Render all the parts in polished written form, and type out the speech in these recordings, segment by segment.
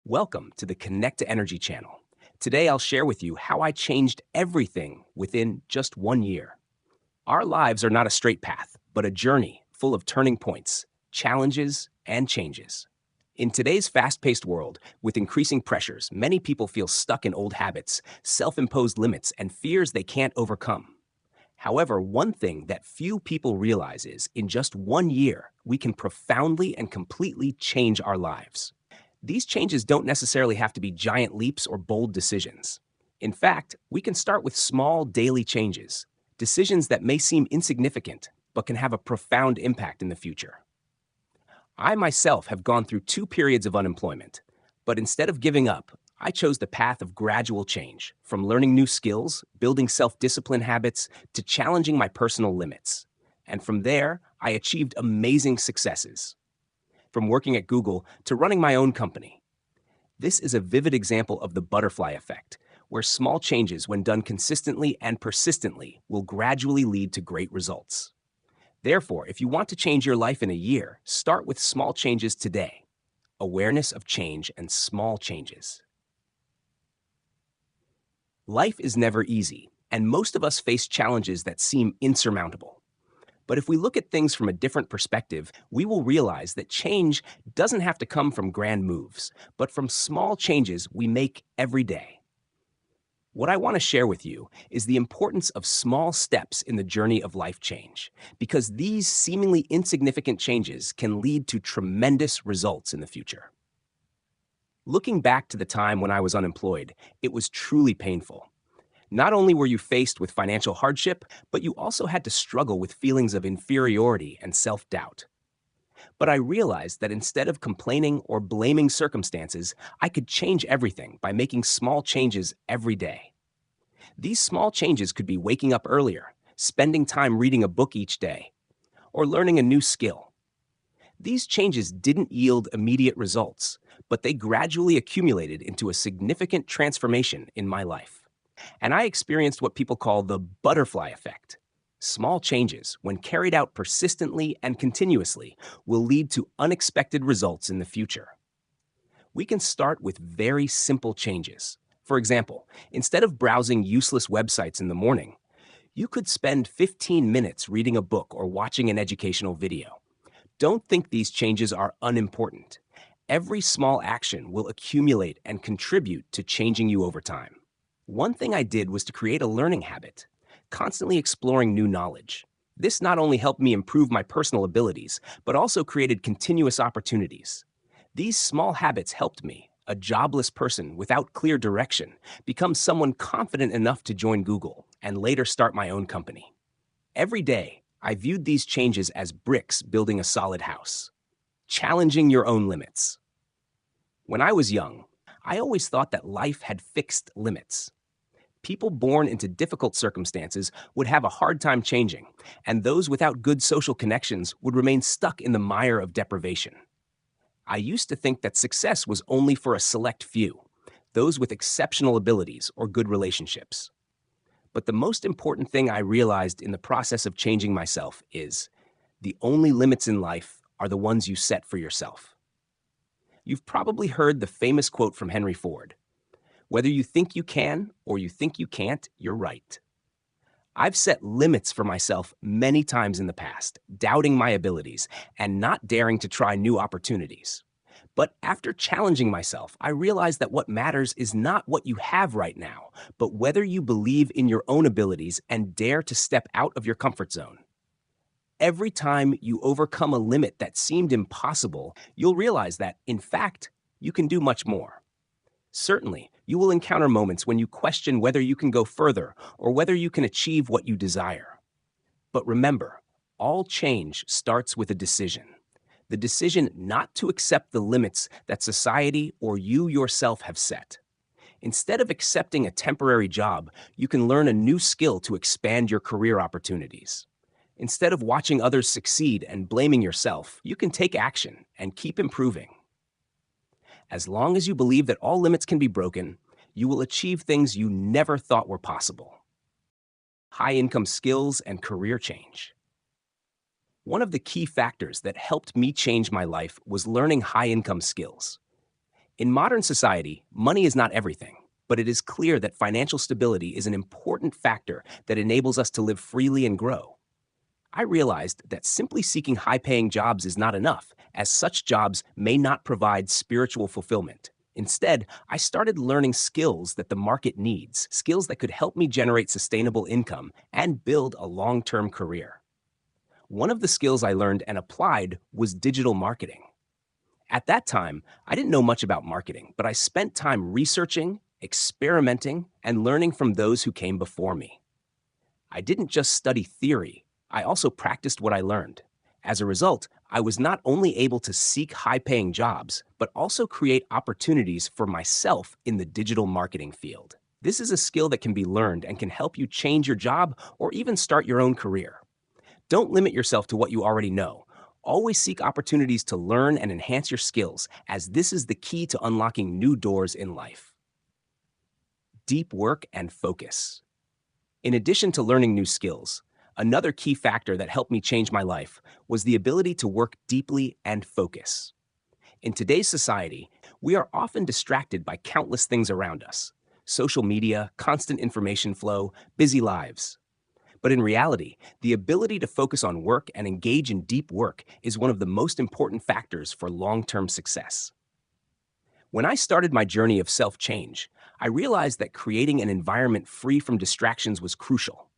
Welcome to the Connect-to-Energy channel. Today I'll share with you how I changed everything within just 1 year. Our lives are not a straight path, but a journey full of turning points, challenges, and changes. In today's fast-paced world, with increasing pressures, many people feel stuck in old habits, self-imposed limits, and fears they can't overcome. However, one thing that few people realize is, in just 1 year, we can profoundly and completely change our lives. These changes don't necessarily have to be giant leaps or bold decisions. In fact, we can start with small daily changes, decisions that may seem insignificant, but can have a profound impact in the future. I myself have gone through 2 periods of unemployment, but instead of giving up, I chose the path of gradual change, from learning new skills, building self-discipline habits, to challenging my personal limits. And from there, I achieved amazing successes, from working at Google to running my own company. This is a vivid example of the butterfly effect, where small changes, when done consistently and persistently, will gradually lead to great results. Therefore, if you want to change your life in a year, start with small changes today. Awareness of change and small changes. Life is never easy, and most of us face challenges that seem insurmountable. But if we look at things from a different perspective, we will realize that change doesn't have to come from grand moves, but from small changes we make every day. What I want to share with you is the importance of small steps in the journey of life change, because these seemingly insignificant changes can lead to tremendous results in the future. Looking back to the time when I was unemployed, it was truly painful. Not only were you faced with financial hardship, but you also had to struggle with feelings of inferiority and self-doubt. But I realized that instead of complaining or blaming circumstances, I could change everything by making small changes every day. These small changes could be waking up earlier, spending time reading a book each day, or learning a new skill. These changes didn't yield immediate results, but they gradually accumulated into a significant transformation in my life. And I experienced what people call the butterfly effect. Small changes, when carried out persistently and continuously, will lead to unexpected results in the future. We can start with very simple changes. For example, instead of browsing useless websites in the morning, you could spend 15 minutes reading a book or watching an educational video. Don't think these changes are unimportant. Every small action will accumulate and contribute to changing you over time. One thing I did was to create a learning habit, constantly exploring new knowledge. This not only helped me improve my personal abilities, but also created continuous opportunities. These small habits helped me, a jobless person without clear direction, become someone confident enough to join Google and later start my own company. Every day, I viewed these changes as bricks building a solid house. Challenging your own limits. When I was young, I always thought that life had fixed limits. People born into difficult circumstances would have a hard time changing, and those without good social connections would remain stuck in the mire of deprivation. I used to think that success was only for a select few, those with exceptional abilities or good relationships. But the most important thing I realized in the process of changing myself is, the only limits in life are the ones you set for yourself. You've probably heard the famous quote from Henry Ford: "Whether you think you can or you think you can't, you're right." I've set limits for myself many times in the past, doubting my abilities and not daring to try new opportunities. But after challenging myself, I realized that what matters is not what you have right now, but whether you believe in your own abilities and dare to step out of your comfort zone. Every time you overcome a limit that seemed impossible, you'll realize that, in fact, you can do much more. Certainly, you will encounter moments when you question whether you can go further or whether you can achieve what you desire. But remember, all change starts with a decision. The decision not to accept the limits that society or you yourself have set. Instead of accepting a temporary job, you can learn a new skill to expand your career opportunities. Instead of watching others succeed and blaming yourself, you can take action and keep improving. As long as you believe that all limits can be broken, you will achieve things you never thought were possible. High-income skills and career change. One of the key factors that helped me change my life was learning high-income skills. In modern society, money is not everything, but it is clear that financial stability is an important factor that enables us to live freely and grow. I realized that simply seeking high paying jobs is not enough, as such jobs may not provide spiritual fulfillment. Instead, I started learning skills that the market needs, skills that could help me generate sustainable income and build a long term career. One of the skills I learned and applied was digital marketing. At that time, I didn't know much about marketing, but I spent time researching, experimenting, and learning from those who came before me. I didn't just study theory, I also practiced what I learned. As a result, I was not only able to seek high paying jobs, but also create opportunities for myself in the digital marketing field. This is a skill that can be learned and can help you change your job or even start your own career. Don't limit yourself to what you already know. Always seek opportunities to learn and enhance your skills, as this is the key to unlocking new doors in life. Deep work and focus. In addition to learning new skills, another key factor that helped me change my life was the ability to work deeply and focus. In today's society, we are often distracted by countless things around us: social media, constant information flow, busy lives. But in reality, the ability to focus on work and engage in deep work is one of the most important factors for long-term success. When I started my journey of self-change, I realized that creating an environment free from distractions was crucial.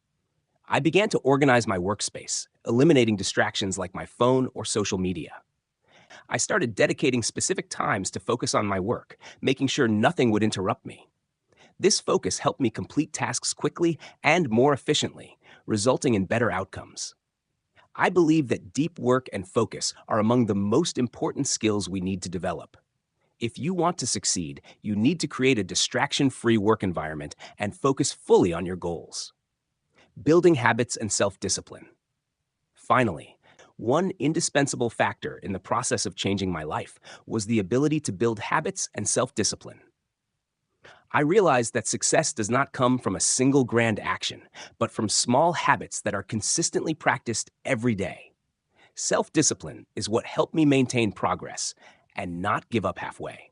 I began to organize my workspace, eliminating distractions like my phone or social media. I started dedicating specific times to focus on my work, making sure nothing would interrupt me. This focus helped me complete tasks quickly and more efficiently, resulting in better outcomes. I believe that deep work and focus are among the most important skills we need to develop. If you want to succeed, you need to create a distraction-free work environment and focus fully on your goals. Building habits and self-discipline. Finally, one indispensable factor in the process of changing my life was the ability to build habits and self-discipline. I realized that success does not come from a single grand action, but from small habits that are consistently practiced every day. Self-discipline is what helped me maintain progress and not give up halfway.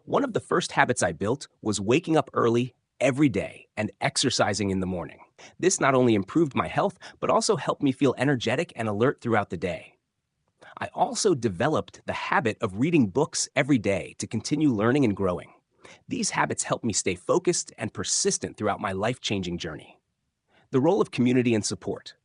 One of the first habits I built was waking up early every day and exercising in the morning. This not only improved my health, but also helped me feel energetic and alert throughout the day. I also developed the habit of reading books every day to continue learning and growing. These habits help me stay focused and persistent throughout my life-changing journey. The role of community and support.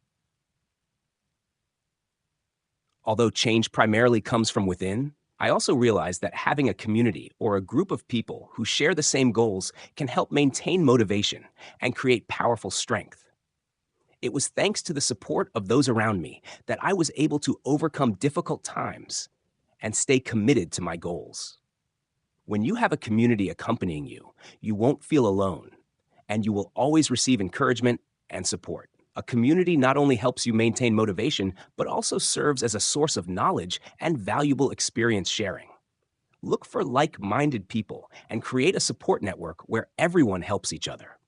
Although change primarily comes from within, I also realize that having a community or a group of people who share the same goals can help maintain motivation and create powerful strength. It was thanks to the support of those around me that I was able to overcome difficult times and stay committed to my goals. When you have a community accompanying you, you won't feel alone, and you will always receive encouragement and support. A community not only helps you maintain motivation, but also serves as a source of knowledge and valuable experience sharing. Look for like-minded people and create a support network where everyone helps each other.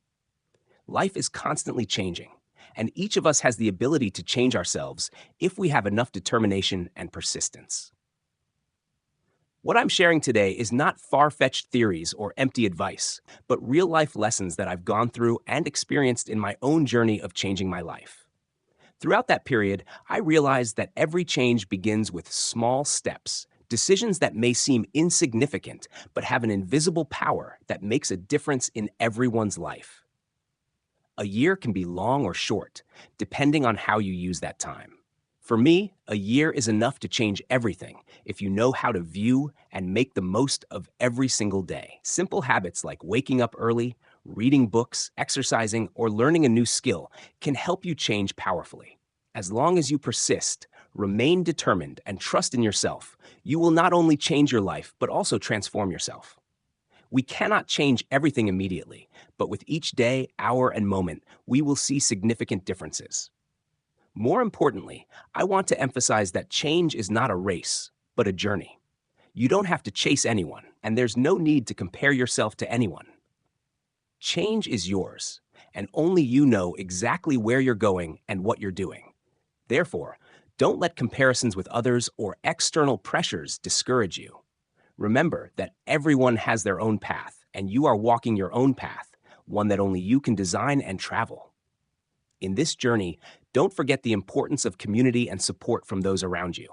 Life is constantly changing, and each of us has the ability to change ourselves if we have enough determination and persistence. What I'm sharing today is not far-fetched theories or empty advice, but real-life lessons that I've gone through and experienced in my own journey of changing my life. Throughout that period, I realized that every change begins with small steps, decisions that may seem insignificant, but have an invisible power that makes a difference in everyone's life. A year can be long or short, depending on how you use that time. For me, a year is enough to change everything if you know how to view and make the most of every single day. Simple habits like waking up early, reading books, exercising, or learning a new skill can help you change powerfully. As long as you persist, remain determined, and trust in yourself, you will not only change your life, but also transform yourself. We cannot change everything immediately, but with each day, hour, and moment, we will see significant differences. More importantly, I want to emphasize that change is not a race, but a journey. You don't have to chase anyone, and there's no need to compare yourself to anyone. Change is yours, and only you know exactly where you're going and what you're doing. Therefore, don't let comparisons with others or external pressures discourage you. Remember that everyone has their own path, and you are walking your own path, one that only you can design and travel. In this journey, don't forget the importance of community and support from those around you.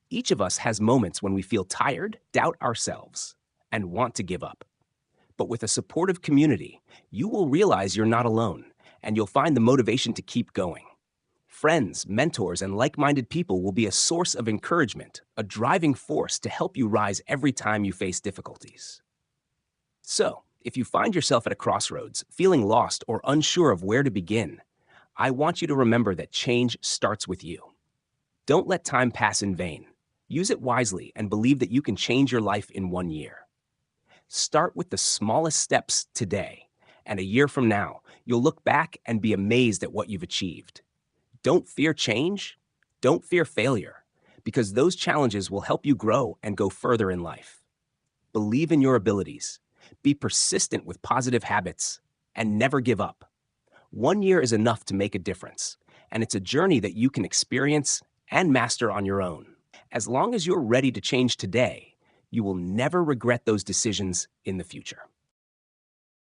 Each of us has moments when we feel tired, doubt ourselves, and want to give up. But with a supportive community, you will realize you're not alone, and you'll find the motivation to keep going. Friends, mentors, and like-minded people will be a source of encouragement, a driving force to help you rise every time you face difficulties. So, if you find yourself at a crossroads, feeling lost or unsure of where to begin, I want you to remember that change starts with you. Don't let time pass in vain. Use it wisely and believe that you can change your life in 1 year. Start with the smallest steps today, and a year from now, you'll look back and be amazed at what you've achieved. Don't fear change. Don't fear failure, because those challenges will help you grow and go further in life. Believe in your abilities. Be persistent with positive habits, and never give up. 1 year is enough to make a difference, and it's a journey that you can experience and master on your own. As long as you're ready to change today, you will never regret those decisions in the future.